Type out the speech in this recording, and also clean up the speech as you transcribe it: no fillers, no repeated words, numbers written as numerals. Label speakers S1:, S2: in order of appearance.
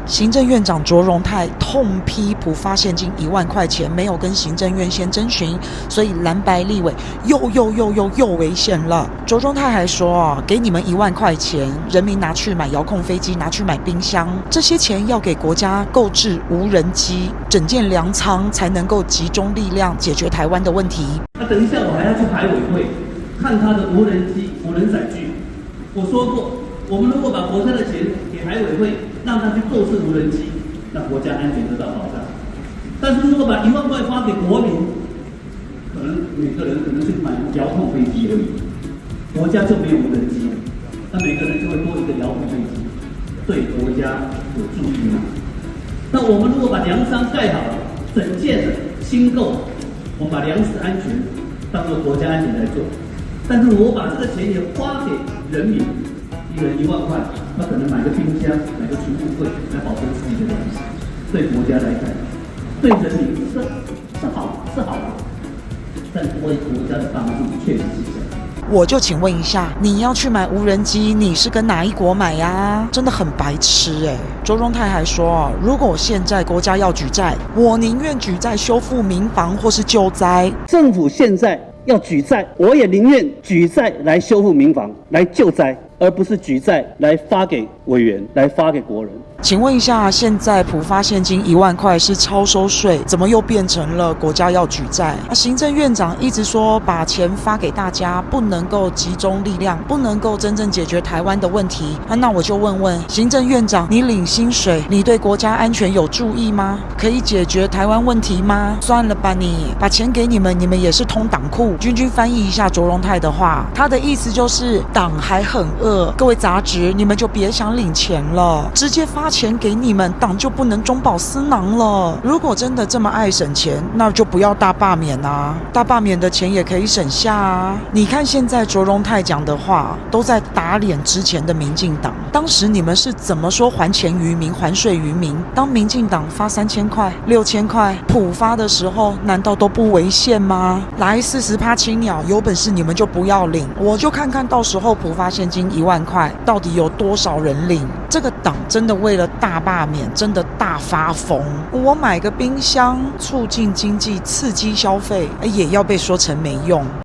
S1: 行政院长卓荣泰痛批普发现金1万块钱没有跟行政院先征询，所以蓝白立委又危险了。卓荣泰还说给你们1万块钱，人民拿去买遥控飞机，拿去买冰箱，这些钱要给国家购置无人机，整建粮仓，才能够集中力量解决台湾的问题。
S2: 那等一下我还要去海委会看他的无人机、无人载具。我说过，我们如果把国家的钱给海委会，让他去购置无人机，那国家安全得到保障。但是如果把1万块发给国民，可能每个人可能去买遥控飞机而已，国家就没有无人机了，那每个人就会多一个遥控飞机，对国家有助益吗？那我们如果把粮仓盖好了，整建了、新购，我们把粮食安全当作国家安全来做，但是我把这个钱也花给人民，一人1万块，他可能买个冰箱、买个储物柜来保存自己的粮食，对国家来看，对人民是好的，但为国家的帮助确实是这样。
S1: 我就请问一下，你要去买无人机，你是跟哪一国买呀？真的很白痴欸。卓荣泰还说，如果现在国家要举债，我宁愿举债修复民防或是救灾。
S2: 政府现在要举债，我也宁愿举债来修复民防、来救灾，而不是举债来发给委员、来发给国人。
S1: 请问一下，现在普发现金1万块是超收税，怎么又变成了国家要举债？行政院长一直说把钱发给大家，不能够集中力量，不能够真正解决台湾的问题。那我就问问行政院长，你领薪水，你对国家安全有注意吗？可以解决台湾问题吗？算了吧，你把钱给你们，你们也是通党库。君翻译一下卓荣泰的话，他的意思就是党还很饿，各位杂质，你们就别想领钱了，直接发钱给你们，党就不能中饱私囊了。如果真的这么爱省钱，那就不要大罢免啊，大罢免的钱也可以省下啊。你看现在卓荣泰讲的话都在打脸之前的民进党，当时你们是怎么说还钱于民、还税于民？当民进党发3000块、6000块普发的时候，难道都不违宪吗？来40%青鸟，有本事你们就不要领，我就看看到时候普发现金1万块到底有多少人领。这个党真的为了大罢免真的大发疯，我买个冰箱促进经济刺激消费也要被说成没用。